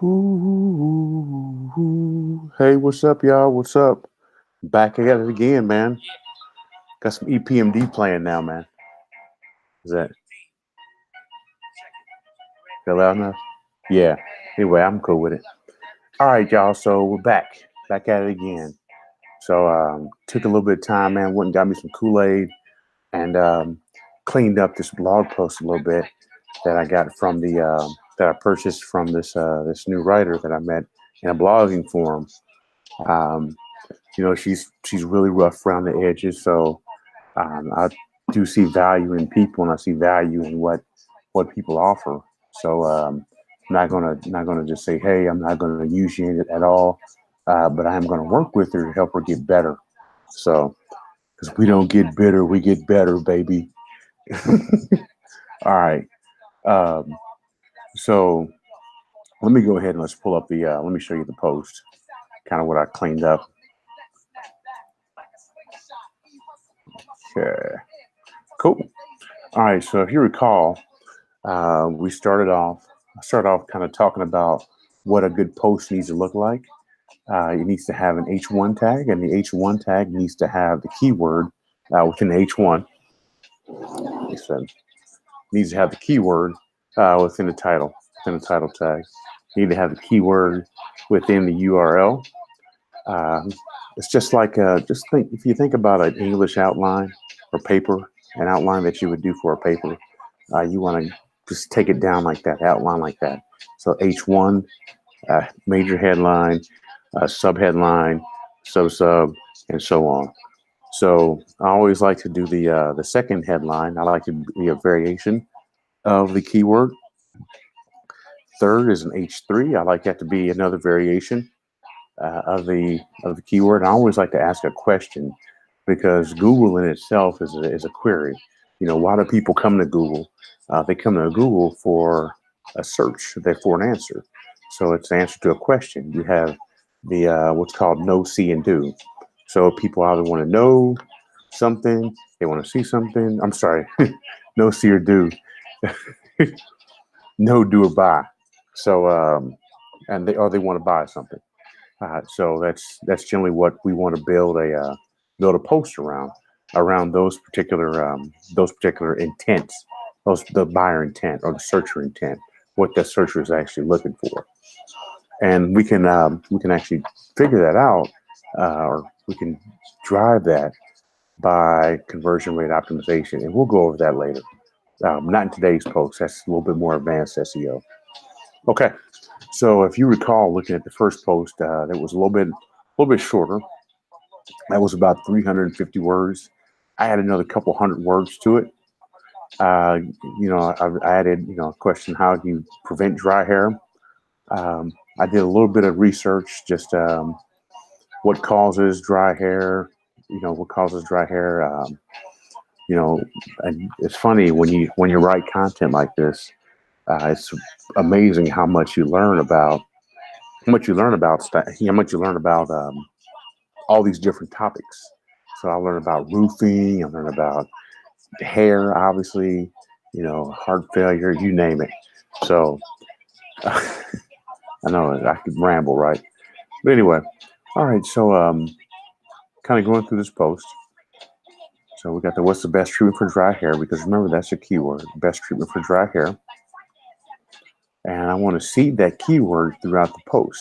Ooh, hey, what's up, y'all? What's up? Back at it again, man. Got some EPMD playing now, man. Is that loud enough? Yeah. Anyway, I'm cool with it. All right, y'all. So we're back at it again. So took a little bit of time, man. Went and got me some Kool-Aid and cleaned up this blog post a little bit that I got from the that I purchased from this new writer that I met in a blogging forum. Um, she's really rough around the edges, so I do see value in people, and I see value in what people offer. So not gonna just say, hey, I'm not gonna use you at all, but I am gonna work with her to help her get better. So because we don't get bitter, we get better, baby. All right. Um, so let me go ahead and let's pull up the. Let me show you the post, kind of what I cleaned up. Okay. Cool. All right. So if you recall, we started off. I started off kind of talking about what a good post needs to look like. It needs to have an H1 tag, and the H1 tag needs to have the keyword within the H1. It said needs to have the keyword within the title tag. You need to have the keyword within the URL. Um, it's just like just think if you think about an English outline or paper, an outline that you would do for a paper. You want to just take it down like that, outline like that. So H1, major headline, sub headline, sub, and so on. So I always like to do the second headline. I like to be a variation of the keyword. Third is an H3. I like that to be another variation of the keyword. And I always like to ask a question because Google in itself is a query. You know, why do people come to Google? They come to Google for a search, they're for an answer. So it's the answer to a question. You have the what's called know, see, and do. So people either want to know something, they want to see something. I'm sorry, know, see, or do. Know, do, or buy. So and they want to buy something. So that's generally what we want to build a post around those particular intents, the buyer intent or the searcher intent, what the searcher is actually looking for, and we can actually figure that out, or we can drive that by conversion rate optimization, and we'll go over that later. Not in today's post. That's a little bit more advanced SEO. Okay. So if you recall, looking at the first post, that was a little bit shorter. That was about 350 words. I added another couple hundred words to it. Uh, I added, a question: how do you prevent dry hair? I did a little bit of research, just what causes dry hair. What causes dry hair. You know, and it's funny when you write content like this. It's amazing how much you learn about how much you learn about all these different topics. So I learned about roofing, I learned about hair, obviously, heart failure, you name it. So I know I could ramble, right? But anyway, all right. So kind of going through this post. So we got the what's the best treatment for dry hair? Because remember that's a keyword, best treatment for dry hair. And I want to seed that keyword throughout the post.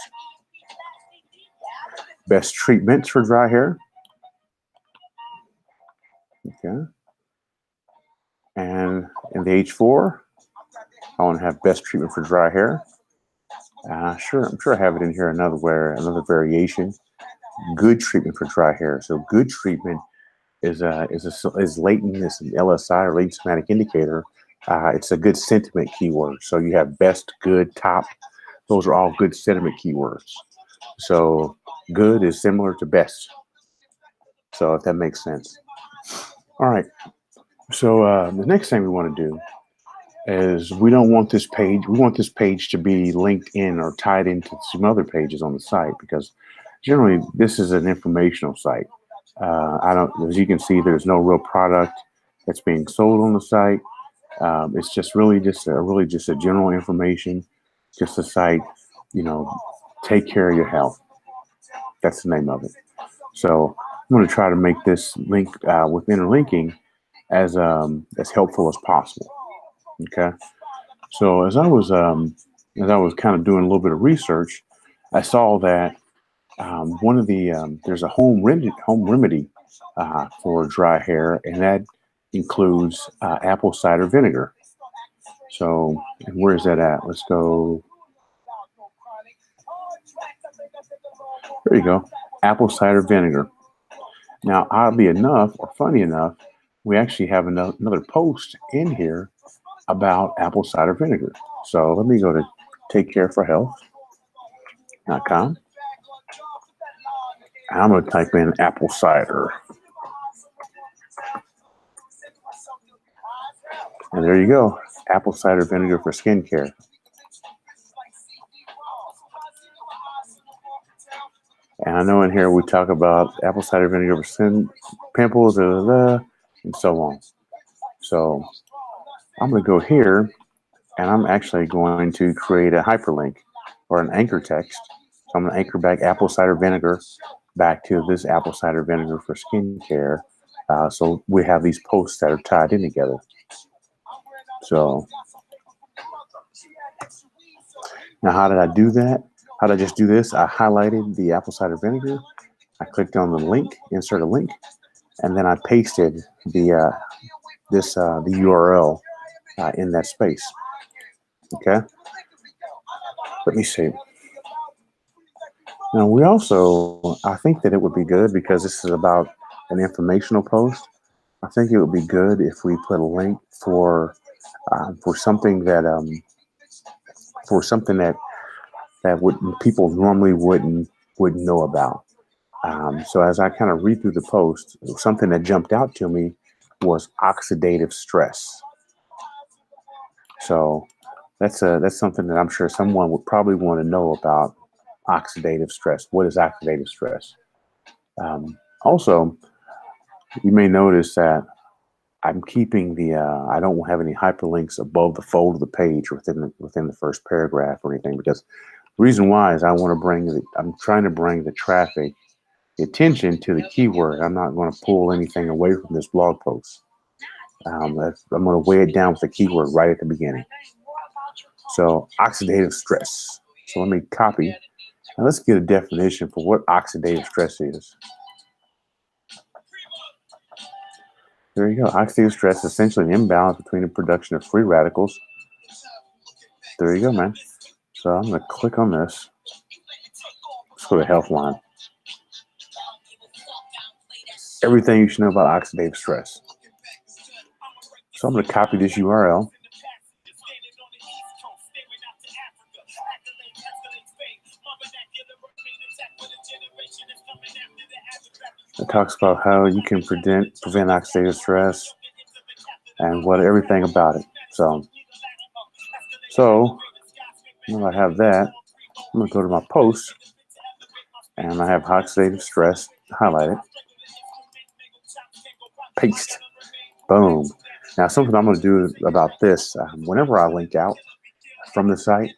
Best treatments for dry hair. Okay. And in the H4, I want to have best treatment for dry hair. I'm sure I have it in here another variation. Good treatment for dry hair. So good treatment is latent, is an LSI or latent semantic indicator. It's a good sentiment keyword. So you have best, good, top. Those are all good sentiment keywords. So good is similar to best. So if that makes sense. All right. So the next thing we want to do is we don't want this page. We want this page to be linked in or tied into some other pages on the site because generally this is an informational site. I don't, as you can see, there's no real product that's being sold on the site. It's just really just a general information, just a site you know, take care of your health. That's the name of it. So I'm going to try to make this link with interlinking as helpful as possible. Okay. So as I was kind of doing a little bit of research, I saw that one of the there's a home remedy for dry hair, and that includes apple cider vinegar. So, and where is that at? Let's go. There you go. Apple cider vinegar. Now, oddly enough, or funny enough, we actually have another post in here about apple cider vinegar. So let me go to takecareforhealth.com. I'm going to type in apple cider. And there you go. Apple cider vinegar for skincare. And I know in here we talk about apple cider vinegar for skin, pimples, and so on. So I'm going to go here, and I'm actually going to create a hyperlink or an anchor text. So I'm going to anchor back apple cider vinegar back to this apple cider vinegar for skincare. So we have these posts that are tied in together. So now how did I do that? How did I just do this? I highlighted the apple cider vinegar. I clicked on the link, insert a link, and then I pasted the URL in that space. Okay. Let me see. Now I think that it would be good, because this is about an informational post. I think it would be good if we put a link for something that people normally wouldn't know about. So as I kind of read through the post, something that jumped out to me was oxidative stress. So that's something that I'm sure someone would probably want to know about. Oxidative stress. What is oxidative stress? Also, you may notice that I'm keeping I don't have any hyperlinks above the fold of the page within the first paragraph or anything, because the reason why is I'm trying to bring the traffic, the attention to the keyword. I'm not going to pull anything away from this blog post. I'm going to weigh it down with the keyword right at the beginning. So oxidative stress. So let me copy. Now let's get a definition for what oxidative stress is. There you go. Oxidative stress is essentially an imbalance between the production of free radicals. There you go, man. So I'm going to click on this. Let's go to Healthline. Everything you should know about oxidative stress. So I'm going to copy this URL. It talks about how you can prevent oxidative stress and everything about it. So when I have that, I'm going to go to my post, and I have oxidative stress highlighted. Paste. Boom. Now, something I'm going to do about this, whenever I link out from the site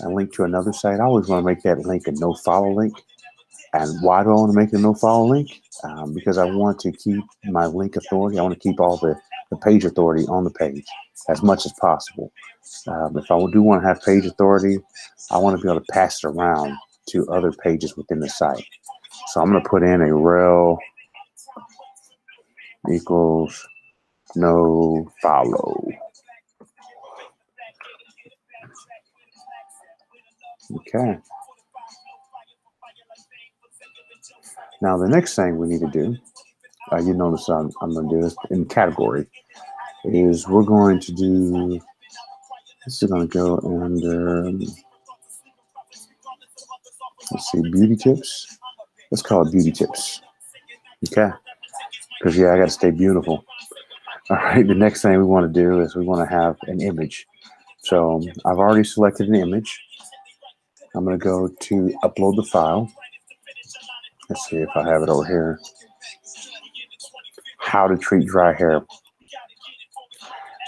and link to another site, I always want to make that link a no-follow link. And why do I want to make a no-follow link? Because I want to keep my link authority. I want to keep all the page authority on the page as much as possible. If I do want to have page authority, I want to be able to pass it around to other pages within the site. So I'm going to put in a rel equals no follow. Okay. Now the next thing we need to do, you notice I'm going to do this in category, is we're going to do, this is going to go under, let's see, beauty tips. Let's call it beauty tips. Okay. Because I got to stay beautiful. All right. The next thing we want to do is we want to have an image. So I've already selected an image. I'm going to go to upload the file. Let's see if I have it over here. How to treat dry hair.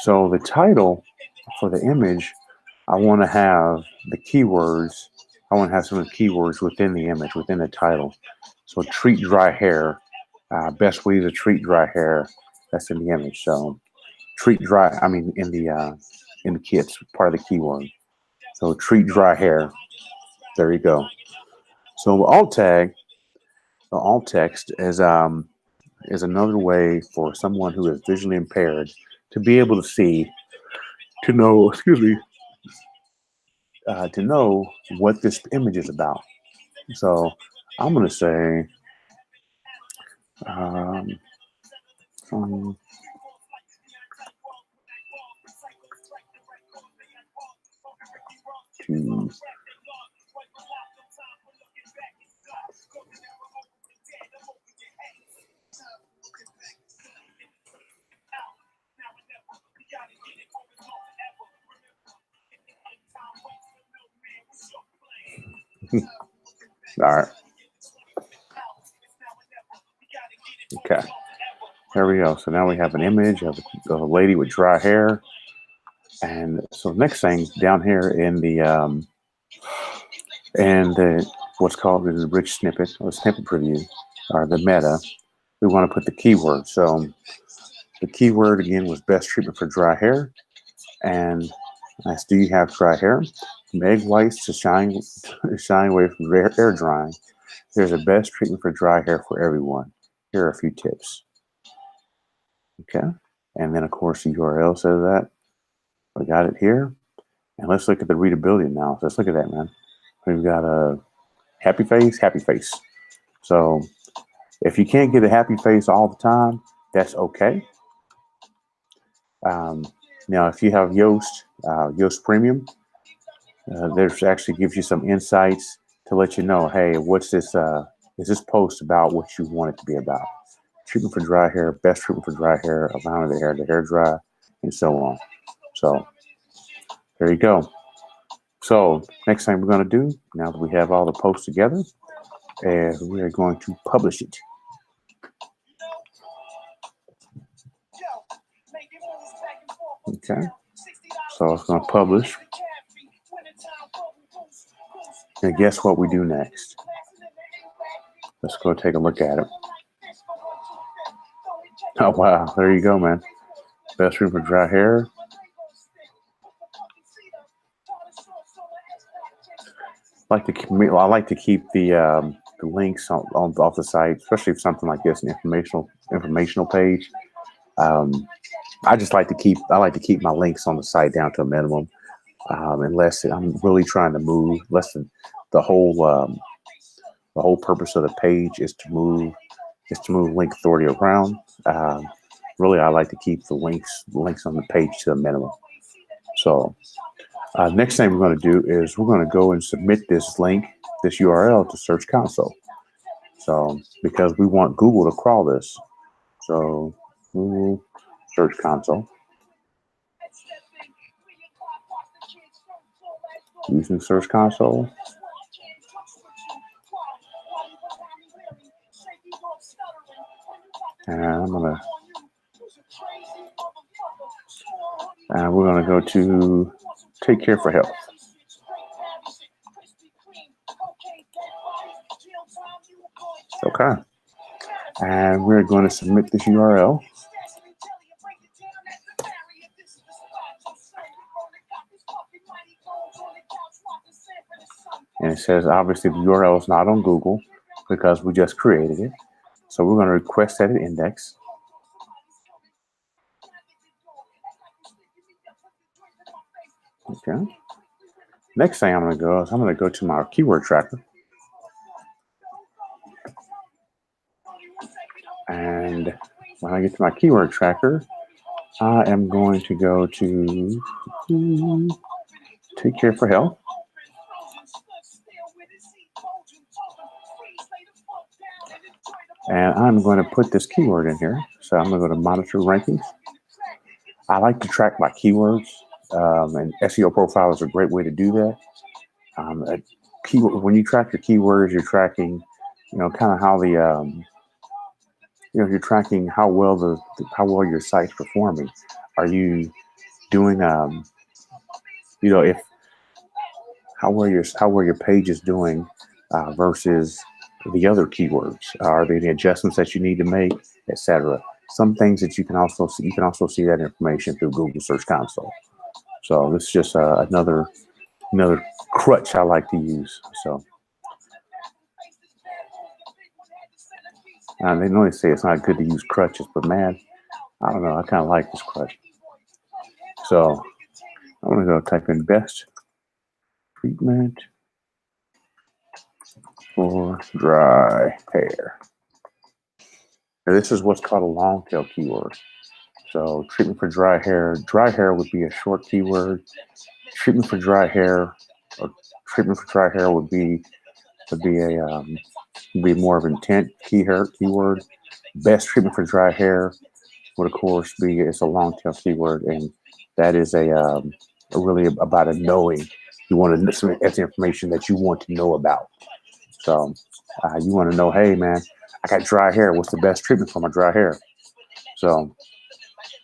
So the title for the image, I want to have the keywords I want to have some of the keywords within the image, within the title. So treat dry hair, best way to treat dry hair. That's in the image. So treat dry. I mean, in the kits, part of the keyword. So treat dry hair. There you go. So alt tag, the alt text is another way for someone who is visually impaired to be able to see, to know, excuse me, to know what this image is about. So I'm going to say, um, um, to, all right. Okay. There we go. So now we have an image of a lady with dry hair. And so next thing down here in the what's called the rich snippet or snippet preview or the meta, we want to put the keyword. So the keyword again was best treatment for dry hair. And that's, do you have dry hair? From egg whites to shine away from air drying. There's a best treatment for dry hair for everyone. Here are a few tips. Okay. And then of course the URL says that. We got it here. And let's look at the readability analysis. Let's look at that, man. We've got a happy face, happy face. So if you can't get a happy face all the time, that's okay. Now, if you have Yoast Premium, there's actually gives you some insights to let you know, hey, what's this? Is this post about what you want it to be about? Treatment for dry hair, best treatment for dry hair, allowing the hair dry, and so on. So there you go. So next thing we're going to do, now that we have all the posts together, is we are going to publish it. Okay. So it's going to publish. And guess what we do next? Let's go take a look at it. Oh, wow. There you go, man. Best treatment for dry hair. I like to keep the links on off the site, especially if something like this, an informational page. I like to keep my links on the site down to a minimum, unless I'm really trying to move. The whole purpose of the page is to move link authority around. Really, I like to keep the links on the page to a minimum. So. Next thing we're going to do is we're going to go and submit this URL to Search Console. So because we want Google to crawl this. So Google Search Console. Using Search Console. And we're going to go to Take Care for Health. Okay. And we're going to submit this URL. And it says, obviously, the URL is not on Google because we just created it. So we're going to request that it index. Okay. Next thing I'm going to go to my keyword tracker. And when I get to my keyword tracker, I am going to go to Take Care for Health. And I'm going to put this keyword in here. So I'm going to go to Monitor Rankings. I like to track my keywords, and SEO Profile is a great way to do that. When you track your keywords, you're tracking, kind of how you're tracking how well your site's performing. Are you doing, if how well your page is doing versus the other keywords. Are there any adjustments that you need to make, etc. Some things that you can also see that information through Google Search Console. So this is just another crutch I like to use. So they normally say it's not good to use crutches, but man, I don't know. I kind of like this crutch. So I'm gonna go type in best treatment for dry hair. Now, this is what's called a long tail keyword. So treatment for dry hair would be a short keyword. Treatment for dry hair, or treatment for dry hair would be more of intent keyword. Best treatment for dry hair would of course be it's a long tail keyword, and that is a really about a knowing. You want to that's the information that you want to know about. So you want to know, hey man, I got dry hair. What's the best treatment for my dry hair? So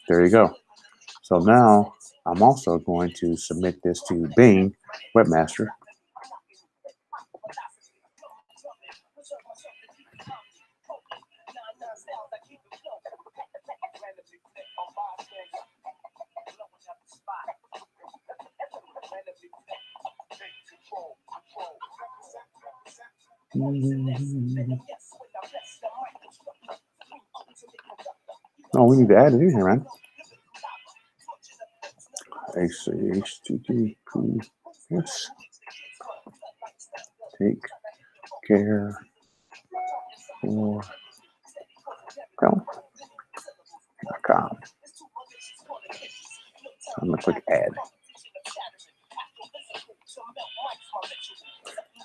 there you go. So now I'm also going to submit this to Bing Webmaster. Oh, we need to add it in here, man. HTTPS. Take care for health.com. I'm going to click add.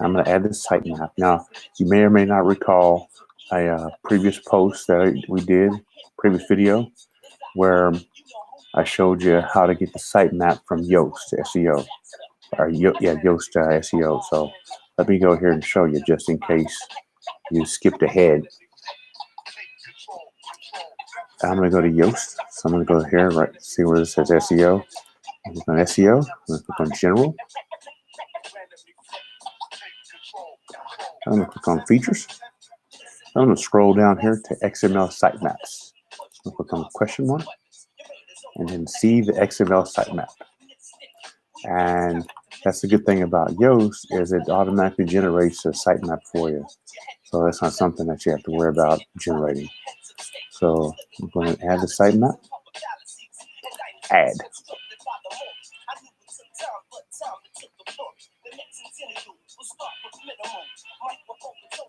I'm going to add this sitemap. Now, you may or may not recall a previous post that we did, previous video, where I showed you how to get the sitemap from Yoast SEO. Yoast SEO. So let me go here and show you just in case you skipped ahead. I'm going to go to Yoast. So I'm going to go here, right, see where it says SEO. I'm going to click on SEO. I'm going to click on General. I'm going to click on Features. I'm going to scroll down here to XML sitemaps. I'm going to click on question mark and then see the XML sitemap. And that's the good thing about Yoast is it automatically generates a sitemap for you. So that's not something that you have to worry about generating. So I'm going to add the sitemap. Add.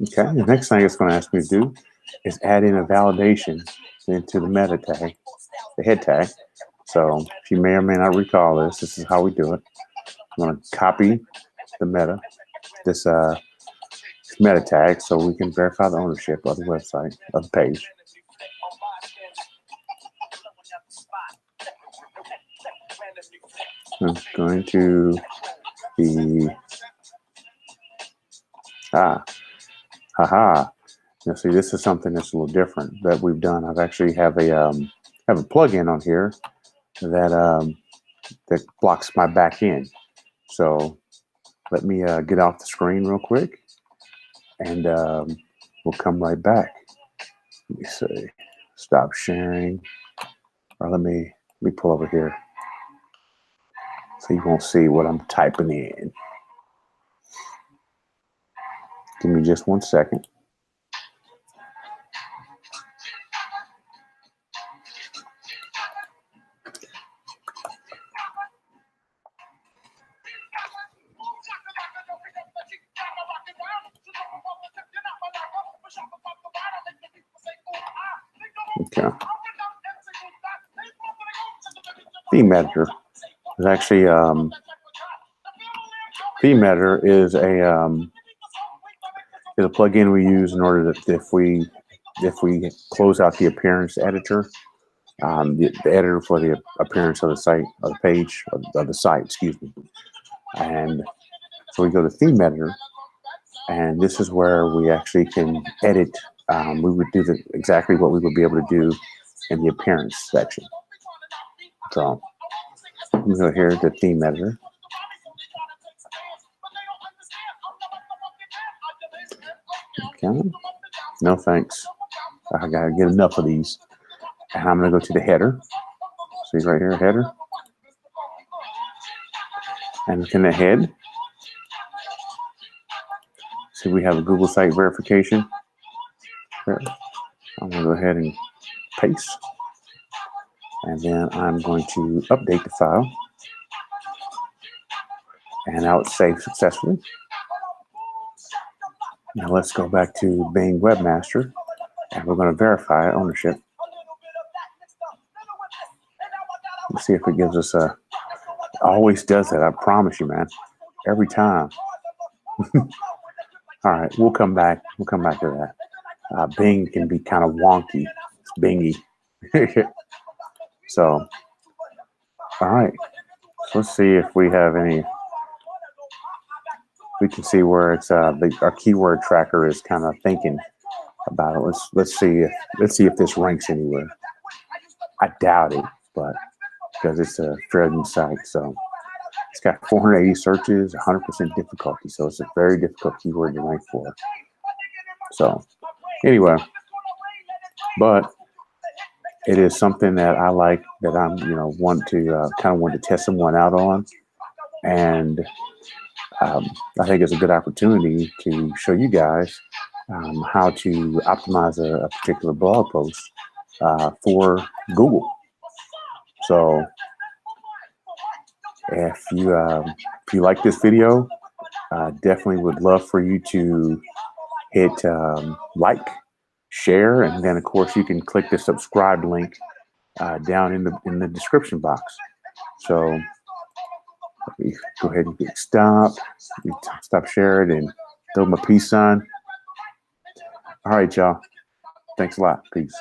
Okay, the next thing it's going to ask me to do is add in a validation into the meta tag, the head tag. So if you may or may not recall this is how we do it. I'm going to copy the this meta tag so we can verify the ownership of the website, of the page. I'm going to the Now, see, this is something that's a little different that we've done. I've actually have a plugin on here that that blocks my back end. So let me get off the screen real quick, and we'll come right back. Let me see, stop sharing, or let me pull over here so you won't see what I'm typing in. Give me just 1 second. Okay. Theme editor is actually theme editor is a plugin we use in order to if we close out the appearance editor, the editor for the appearance of the site, of the page, of the site, excuse me. And so we go to theme editor, and this is where we actually can edit. We would do exactly what we would be able to do in the appearance section. So I'm going to go here to theme editor. on. No thanks. I gotta get enough of these. And I'm gonna go to the header. See right here, header. And look in the head. See, we have a Google site verification. There. I'm gonna go ahead and paste. And then I'm going to update the file. And now it's saved successfully. Now let's go back to Bing Webmaster, and we're going to verify ownership. Let's see if it gives us a. It always does that. I promise you, man. Every time. All right, we'll come back. We'll come back to that. Bing can be kind of wonky. It's bingy. So, all right. So let's see if we have any. We can see where it's our keyword tracker is kind of thinking about it. Let's see if this ranks anywhere. I doubt it, but because it's a fairly new site, so it's got 480 searches, 100% difficulty, so it's a very difficult keyword to rank for. So anyway, but it is something that I like, that I'm want to test someone out on, and I think it's a good opportunity to show you guys how to optimize a particular blog post for Google. So if you like this video, definitely would love for you to hit like, share, and then of course you can click the subscribe link down in the description box. So go ahead and hit stop sharing, and throw my peace sign. All right, y'all. Thanks a lot. Peace.